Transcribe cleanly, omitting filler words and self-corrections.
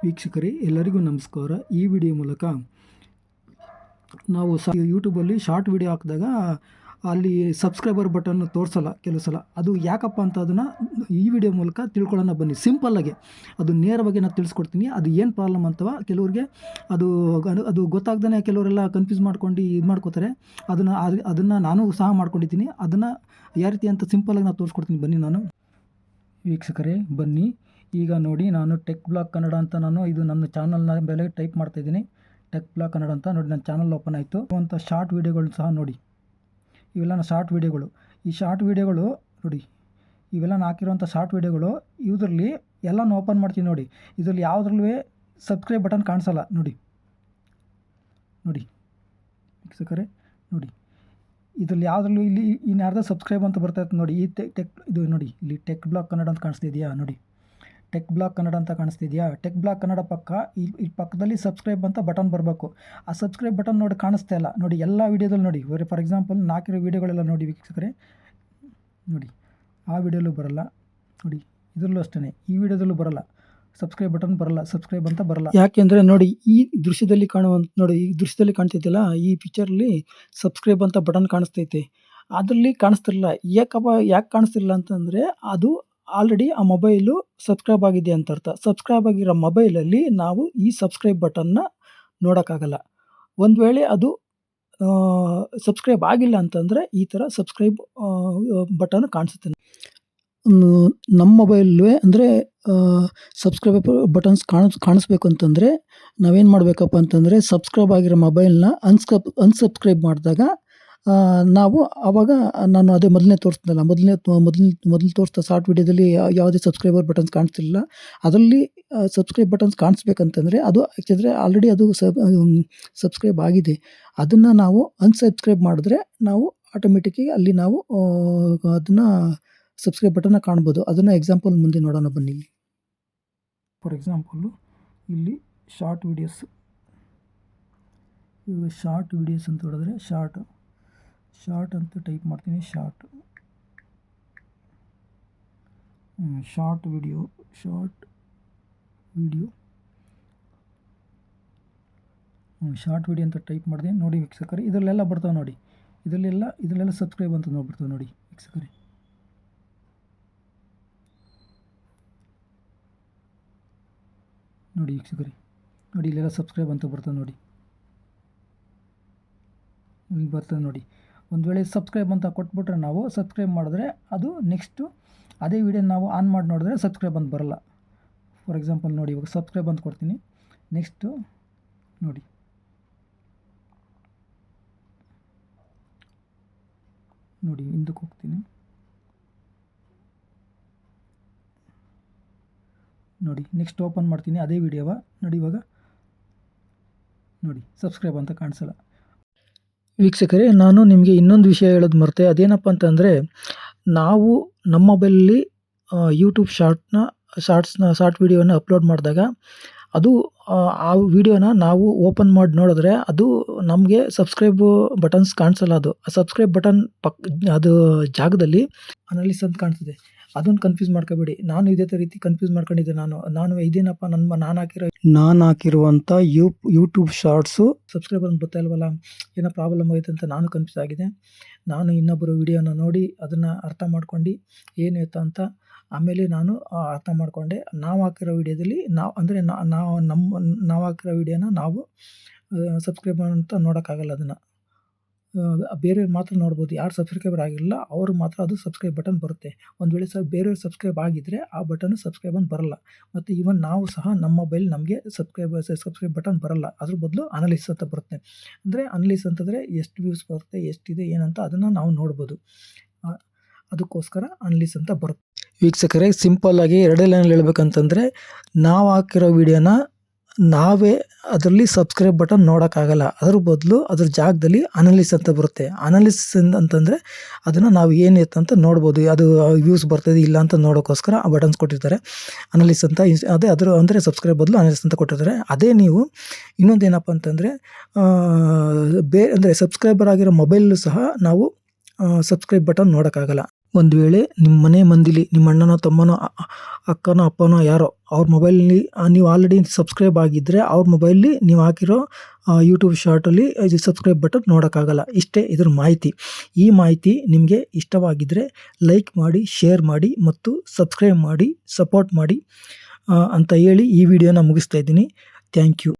ವೀಕ್ಷಕರೇ ಎಲ್ಲರಿಗೂ ನಮಸ್ಕಾರ. ಈ ವಿಡಿಯೋ ಮೂಲಕ ನಾವು ಯೂಟ್ಯೂಬಲ್ಲಿ ಶಾರ್ಟ್ ವಿಡಿಯೋ ಹಾಕಿದಾಗ ಅಲ್ಲಿ ಸಬ್ಸ್ಕ್ರೈಬರ್ ಬಟನ್ ತೋರಿಸಲ್ಲ ಕೆಲವು ಸಲ. ಅದು ಯಾಕಪ್ಪ ಅಂತ ಅದನ್ನು ಈ ವಿಡಿಯೋ ಮೂಲಕ ತಿಳ್ಕೊಳ್ಳೋಣ ಬನ್ನಿ. ಸಿಂಪಲ್ಲಾಗಿ ಅದು ನೇರವಾಗಿ ನಾನು ತಿಳಿಸ್ಕೊಡ್ತೀನಿ. ಅದು ಏನು ಪ್ರಾಬ್ಲಮ್ ಅಂತವ ಕೆಲವ್ರಿಗೆ ಅದು ಗೊತ್ತಾಗ್ದೇ ಕೆಲವರೆಲ್ಲ ಕನ್ಫ್ಯೂಸ್ ಮಾಡ್ಕೊಂಡು ಇದು ಮಾಡ್ಕೋತಾರೆ. ಅದನ್ನು ನಾನು ಸಹ ಮಾಡ್ಕೊಂಡಿದ್ದೀನಿ. ಅದನ್ನು ಯಾವ ರೀತಿ ಅಂತ ಸಿಂಪಲ್ಲಾಗಿ ನಾನು ತೋರಿಸ್ಕೊಡ್ತೀನಿ ಬನ್ನಿ. ನಾನು ವೀಕ್ಷಕರೇ ಬನ್ನಿ, ಈಗ ನೋಡಿ ನಾನು ಟೆಕ್ ಬ್ಲಾಗ್ ಕನ್ನಡ ಅಂತ ಇದು ನನ್ನ ಚಾನಲ್ನ ಮೇಲೆ ಟೈಪ್ ಮಾಡ್ತಾಯಿದ್ದೀನಿ. ಟೆಕ್ ಬ್ಲಾಗ್ ಕನ್ನಡ ಅಂತ ನೋಡಿ ನನ್ನ ಚಾನಲ್ ಓಪನ್ ಆಯಿತು. ಅಂತ ಶಾರ್ಟ್ ವೀಡಿಯೋಗಳು ಸಹ ನೋಡಿ, ಇವೆಲ್ಲ ಶಾರ್ಟ್ ವೀಡಿಯೋಗಳು. ಈ ಶಾರ್ಟ್ ವೀಡಿಯೋಗಳು ನೋಡಿ, ಇವೆಲ್ಲ ನಾನು ಹಾಕಿರೋಂಥ ಶಾರ್ಟ್ ವೀಡಿಯೋಗಳು. ಇದರಲ್ಲಿ ಎಲ್ಲನೂ ಓಪನ್ ಮಾಡ್ತೀನಿ ನೋಡಿ. ಇದರಲ್ಲಿ ಯಾವುದ್ರಲ್ಲೂ ಸಬ್ಸ್ಕ್ರೈಬ್ ಬಟನ್ ಕಾಣಿಸಲ್ಲ ನೋಡಿ. ವೀಕ್ಷಕರೇ ನೋಡಿ, ಇದರಲ್ಲಿ ಯಾವುದ್ರಲ್ಲೂ ಇಲ್ಲಿ ಇನ್ಯಾರ್ದು ಸಬ್ಸ್ಕ್ರೈಬ್ ಅಂತ ಬರ್ತಾ ಇತ್ತು ನೋಡಿ. ಈ ಟೆಕ್ ಇದು ನೋಡಿ, ಇಲ್ಲಿ ಟೆಕ್ ಬ್ಲಾಗ್ ಕನ್ನಡ ಅಂತ ಕಾಣಿಸ್ತಿದೆಯಾ ನೋಡಿ. ಟೆಕ್ ಬ್ಲಾಗ್ ಕನ್ನಡ ಅಂತ ಕಾಣಿಸ್ತಿದೆಯಾ? ಟೆಕ್ ಬ್ಲಾಗ್ ಕನ್ನಡ ಪಕ್ಕ ಈ ಪಕ್ಕದಲ್ಲಿ ಸಬ್ಸ್ಕ್ರೈಬ್ ಅಂತ ಬಟನ್ ಬರಬೇಕು. ಆ ಸಬ್ಸ್ಕ್ರೈಬ್ ಬಟನ್ ನೋಡಿ ಕಾಣಿಸ್ತಾ ಇಲ್ಲ ನೋಡಿ. ಎಲ್ಲ ವೀಡಿಯೋದಲ್ಲಿ ನೋಡಿ, ಫಾರ್ ಎಕ್ಸಾಂಪಲ್ ನಾಲ್ಕಿರೋ ವೀಡಿಯೋಗಳೆಲ್ಲ ನೋಡಿ ವೀಕ್ಷಕರೇ ನೋಡಿ. ಆ ವಿಡಿಯೋಲ್ಲೂ ಬರಲ್ಲ ನೋಡಿ, ಇದರಲ್ಲೂ ಅಷ್ಟೇ, ಈ ವಿಡಿಯೋದಲ್ಲೂ ಬರಲ್ಲ, ಸಬ್ಸ್ಕ್ರೈಬ್ ಬಟನ್ ಬರಲ್ಲ, ಸಬ್ಸ್ಕ್ರೈಬ್ ಅಂತ ಬರಲ್ಲ. ಯಾಕೆಂದರೆ ನೋಡಿ, ಈ ದೃಶ್ಯದಲ್ಲಿ ನೋಡಿ, ಈ ದೃಶ್ಯದಲ್ಲಿ ಕಾಣ್ತೈತಿಲ್ಲ, ಈ ಪಿಕ್ಚರಲ್ಲಿ ಸಬ್ಸ್ಕ್ರೈಬ್ ಅಂತ ಬಟನ್ ಕಾಣಿಸ್ತೈತೆ, ಅದರಲ್ಲಿ ಕಾಣಿಸ್ತಿರಲಿಲ್ಲ. ಯಾಕೆ ಕಾಣಿಸ್ತಿಲ್ಲ ಅಂತಂದರೆ ಅದು ಆಲ್ರೆಡಿ ಆ ಮೊಬೈಲು ಸಬ್ಸ್ಕ್ರೈಬ್ ಆಗಿದೆ ಅಂತ ಅರ್ಥ. ಸಬ್ಸ್ಕ್ರೈಬ್ ಆಗಿರೋ ಮೊಬೈಲಲ್ಲಿ ನಾವು ಈ ಸಬ್ಸ್ಕ್ರೈಬ್ ಬಟನ್ನ ನೋಡೋಕ್ಕಾಗಲ್ಲ. ಒಂದು ವೇಳೆ ಅದು ಸಬ್ಸ್ಕ್ರೈಬ್ ಆಗಿಲ್ಲ ಅಂತಂದರೆ ಈ ಥರ ಸಬ್ಸ್ಕ್ರೈಬ್ ಬಟನ್ ಕಾಣಿಸುತ್ತೆ. ನಮ್ಮ ಮೊಬೈಲ್ವೇ ಅಂದರೆ ಸಬ್ಸ್ಕ್ರೈಬ್ ಬಟನ್ಸ್ ಕಾಣಿಸ್ಬೇಕು ಅಂತಂದರೆ ನಾವೇನು ಮಾಡಬೇಕಪ್ಪ ಅಂತಂದರೆ, ಸಬ್ಸ್ಕ್ರೈಬ್ ಆಗಿರೋ ಮೊಬೈಲ್ನ ಅನ್ಸಬ್ಸ್ಕ್ರೈಬ್ ಮಾಡಿದಾಗ ನಾವು ಆವಾಗ ನಾನು ಅದೇ ಮೊದಲನೇ ತೋರಿಸ್ದಲ್ಲ, ಮೊದಲು ತೋರಿಸ್ದ ಶಾರ್ಟ್ ವೀಡಿಯೋದಲ್ಲಿ ಯಾವುದೇ ಸಬ್ಸ್ಕ್ರೈಬರ್ ಬಟನ್ಸ್ ಕಾಣಿಸ್ತಿಲ್ಲ. ಅದರಲ್ಲಿ ಸಬ್ಸ್ಕ್ರೈಬ್ ಬಟನ್ಸ್ ಕಾಣಿಸ್ಬೇಕಂತಂದರೆ ಅದು ಆ್ಯಕ್ಚುಲಿ ಆಲ್ರೆಡಿ ಅದು ಸಬ್ಸ್ಕ್ರೈಬ್ ಆಗಿದೆ. ಅದನ್ನು ನಾವು ಅನ್ಸಬ್ಸ್ಕ್ರೈಬ್ ಮಾಡಿದ್ರೆ ನಾವು ಆಟೋಮೆಟಿಕ್ಕಾಗಿ ಅಲ್ಲಿ ನಾವು ಅದನ್ನು ಸಬ್ಸ್ಕ್ರೈಬ್ ಬಟನ್ನ ಕಾಣ್ಬೋದು. ಅದನ್ನು ಎಕ್ಸಾಂಪಲ್ ಮುಂದೆ ನೋಡೋಣ ಬನ್ನಿ. ಇಲ್ಲಿ ಫಾರ್ ಎಕ್ಸಾಂಪಲ್ಲು ಇಲ್ಲಿ ಶಾರ್ಟ್ ವೀಡಿಯೋಸ್ ಅಂತ ಹೇಳಿದ್ರೆ ಶಾರ್ಟ್ ಅಂತ ಟೈಪ್ ಮಾಡ್ತೀನಿ. ಶಾರ್ಟ್ ವಿಡಿಯೋ ಅಂತ ಟೈಪ್ ಮಾಡಿದೆ ನೋಡಿ ವೀಕ್ಷಕರೇ. ಇದರಲ್ಲೆಲ್ಲ ಬರ್ತಾವೆ ನೋಡಿ, ಇದರಲ್ಲೆಲ್ಲ ಸಬ್ಸ್ಕ್ರೈಬ್ ಅಂತ ನೋಡ್ಬಿಡ್ತಾವೆ ನೋಡಿ ವೀಕ್ಷಕರೇ. ನೋಡಿ ವೀಕ್ಷಕರೇ, ನೋಡಿ ಇಲ್ಲೆಲ್ಲ ಸಬ್ಸ್ಕ್ರೈಬ್ ಅಂತ ಬರ್ತದೆ ನೋಡಿ, ಹಿಂಗೆ ಬರ್ತದೆ ನೋಡಿ. ಒಂದು ವೇಳೆ ಸಬ್ಸ್ಕ್ರೈಬ್ ಅಂತ ಕೊಟ್ಬಿಟ್ರೆ ನಾವು ಸಬ್ಸ್ಕ್ರೈಬ್ ಮಾಡಿದ್ರೆ ಅದು ನೆಕ್ಸ್ಟು ಅದೇ ವಿಡಿಯೋ ನಾವು ಆನ್ ಮಾಡಿ ನೋಡಿದ್ರೆ ಸಬ್ಸ್ಕ್ರೈಬ್ ಅಂತ ಬರಲ್ಲ. ಫಾರ್ ಎಕ್ಸಾಂಪಲ್ ನೋಡಿ, ಇವಾಗ ಸಬ್ಸ್ಕ್ರೈಬ್ ಅಂತ ಕೊಡ್ತೀನಿ. ನೆಕ್ಸ್ಟು ನೋಡಿ ಹಿಂದಕ್ಕೆ ಹೋಗ್ತೀನಿ ನೋಡಿ. ನೆಕ್ಸ್ಟ್ ಓಪನ್ ಮಾಡ್ತೀನಿ ಅದೇ ವಿಡಿಯೋವ ನೋಡಿ. ಇವಾಗ ನೋಡಿ ಸಬ್ಸ್ಕ್ರೈಬ್ ಅಂತ ಕಾಣಿಸಲ್ಲ. ವೀಕ್ಷಕರೇ, ನಾನು ನಿಮಗೆ ಇನ್ನೊಂದು ವಿಷಯ ಹೇಳೋದು ಮರೆತೆ. ಅದೇನಪ್ಪ ಅಂತಂದರೆ, ನಾವು ನಮ್ಮ ಮೊಬೈಲಲ್ಲಿ ಯೂಟ್ಯೂಬ್ ಶಾರ್ಟ್ ವಿಡಿಯೋನ ಅಪ್ಲೋಡ್ ಮಾಡಿದಾಗ ಅದು ಆ ವಿಡಿಯೋನ ನಾವು ಓಪನ್ ಮಾಡಿ ನೋಡಿದ್ರೆ ಅದು ನಮಗೆ ಸಬ್ಸ್ಕ್ರೈಬ್ ಬಟನ್ಸ್ ಕಾಣಿಸಲ್ಲ. ಅದು ಆ ಸಬ್ಸ್ಕ್ರೈಬ್ ಬಟನ್ ಅದು ಜಾಗದಲ್ಲಿ ಅನಾಲಿಸಿಸ್ ಅಂತ ಕಾಣಿಸ್ತದೆ. ಅದನ್ನು ಕನ್ಫ್ಯೂಸ್ ಮಾಡ್ಕೋಬೇಡಿ. ನಾನು ಇದೇ ರೀತಿ ಕನ್ಫ್ಯೂಸ್ ಮಾಡ್ಕೊಂಡಿದ್ದೆ. ನಾನು ಇದೇನಪ್ಪ ನಾನು ಹಾಕಿರುವಂಥ ಯೂಟ್ಯೂಬ್ ಶಾರ್ಟ್ಸು ಸಬ್ಸ್ಕ್ರೈಬ್ ಅಂತ ಬರ್ತಾ ಇಲ್ವಲ್ಲ, ಏನೋ ಪ್ರಾಬ್ಲಮ್ ಆಯಿತು ಅಂತ ನಾನು ಕನ್ಫ್ಯೂಸ್ ಆಗಿದೆ. ನಾನು ಇನ್ನೊಬ್ಬರು ವಿಡಿಯೋನ ನೋಡಿ ಅದನ್ನು ಅರ್ಥ ಮಾಡ್ಕೊಂಡು ಏನಾಯ್ತು ಅಂತ ಆಮೇಲೆ ನಾನು ಅರ್ಥ ಮಾಡಿಕೊಂಡೆ. ನಾವು ಹಾಕಿರೋ ವಿಡಿಯೋದಲ್ಲಿ ನಾವು ಹಾಕಿರೋ ವಿಡಿಯೋನ ನಾವು ಸಬ್ಸ್ಕ್ರೈಬ್ ಅಂತ ನೋಡೋಕ್ಕಾಗಲ್ಲ. ಅದನ್ನು ಬೇರೆಯವ್ರು ಮಾತ್ರ ನೋಡ್ಬೋದು. ಯಾರು ಸಬ್ಸ್ಕ್ರೈಬರ್ ಆಗಿರಲ್ಲ ಅವರು ಮಾತ್ರ ಅದು ಸಬ್ಸ್ಕ್ರೈಬ್ ಬಟನ್ ಬರುತ್ತೆ. ಒಂದು ವೇಳೆ ಬೇರೆಯವ್ರು ಸಬ್ಸ್ಕ್ರೈಬ್ ಆಗಿದ್ದರೆ ಆ ಬಟನ್ ಸಬ್ಸ್ಕ್ರೈಬ್ ಅಂತ ಬರಲ್ಲ. ಮತ್ತು ಈವನ್ ನಾವು ಸಹ ನಮ್ಮ ಮೊಬೈಲ್ ನಮಗೆ ಸಬ್ಸ್ಕ್ರೈಬ್ ಬಟನ್ ಬರಲ್ಲ. ಅದ್ರ ಬದಲು ಅನಾಲಿಸಿಸ್ ಅಂತ ಬರುತ್ತೆ. ಅಂದರೆ ಅನಾಲಿಸಿಸ್ ಅಂತಂದರೆ ಎಷ್ಟು ವ್ಯೂಸ್ ಬರುತ್ತೆ, ಎಷ್ಟಿದೆ ಏನಂತ ಅದನ್ನು ನಾವು ನೋಡ್ಬೋದು. ಅದಕ್ಕೋಸ್ಕರ ಅನಾಲಿಸಿಸ್ ಅಂತ ಬರುತ್ತೆ. ವೀಕ್ಷಕರೇ, ಸಿಂಪಲ್ಲಾಗಿ ಎರಡೇ ಲೈನಲ್ಲಿ ಹೇಳ್ಬೇಕಂತಂದರೆ, ನಾವು ಹಾಕಿರೋ ವಿಡಿಯೋನ ನಾವೇ ಅದರಲ್ಲಿ ಸಬ್ಸ್ಕ್ರೈಬ್ ಬಟನ್ ನೋಡೋಕ್ಕಾಗಲ್ಲ. ಅದ್ರ ಬದಲು ಅದ್ರ ಜಾಗದಲ್ಲಿ ಅನಾಲಿಸಿಸ್ ಅಂತ ಬರುತ್ತೆ. ಅನಾಲಿಸಿಸ್ ಅಂತಂದರೆ ಅದನ್ನು ನಾವು ಏನಿತ್ತು ಅಂತ ನೋಡ್ಬೋದು. ಅದು ವ್ಯೂಸ್ ಬರ್ತದೆ ಇಲ್ಲ ಅಂತ ನೋಡೋಕ್ಕೋಸ್ಕರ ಆ ಬಟನ್ಸ್ ಕೊಟ್ಟಿರ್ತಾರೆ. ಅನಾಲಿಸಿಸ್ ಅಂತ ಅದೇ ಅಂದರೆ ಸಬ್ಸ್ಕ್ರೈಬ್ ಬದಲು ಅನಾಲಿಸಿಸ್ ಅಂತ ಕೊಟ್ಟಿರ್ತಾರೆ. ಅದೇ ನೀವು ಇನ್ನೊಂದೇನಪ್ಪ ಅಂತಂದರೆ ಅಂದರೆ ಸಬ್ಸ್ಕ್ರೈಬರ್ ಆಗಿರೋ ಮೊಬೈಲಲ್ಲೂ ಸಹ ನಾವು ಸಬ್ಸ್ಕ್ರೈಬ್ ಬಟನ್ ನೋಡೋಕ್ಕಾಗಲ್ಲ. ಒಂದು ವೇಳೆ ನಿಮ್ಮ ಮನೆ ಮಂದಿಲಿ ನಿಮ್ಮ ಅಣ್ಣನೋ ತಮ್ಮನೋ ಅಕ್ಕನೋ ಅಪ್ಪನೋ ಯಾರೋ ಅವ್ರ ಮೊಬೈಲ್ನಲ್ಲಿ ನೀವು ಆಲ್ರೆಡಿ ಸಬ್ಸ್ಕ್ರೈಬ್ ಆಗಿದ್ದರೆ ಅವ್ರ ಮೊಬೈಲ್ಲಿ ನೀವು ಹಾಕಿರೋ ಯೂಟ್ಯೂಬ್ ಶಾರ್ಟಲ್ಲಿ ಇದು ಸಬ್ಸ್ಕ್ರೈಬ್ ಬಟನ್ ನೋಡೋಕ್ಕಾಗಲ್ಲ. ಇಷ್ಟೇ ಇದ್ರ ಮಾಹಿತಿ. ಈ ಮಾಹಿತಿ ನಿಮಗೆ ಇಷ್ಟವಾಗಿದ್ದರೆ ಲೈಕ್ ಮಾಡಿ, ಶೇರ್ ಮಾಡಿ ಮತ್ತು ಸಬ್ಸ್ಕ್ರೈಬ್ ಮಾಡಿ, ಸಪೋರ್ಟ್ ಮಾಡಿ ಅಂತ ಹೇಳಿ ಈ ವಿಡಿಯೋನ ಮುಗಿಸ್ತಾ ಇದ್ದೀನಿ. Thank you.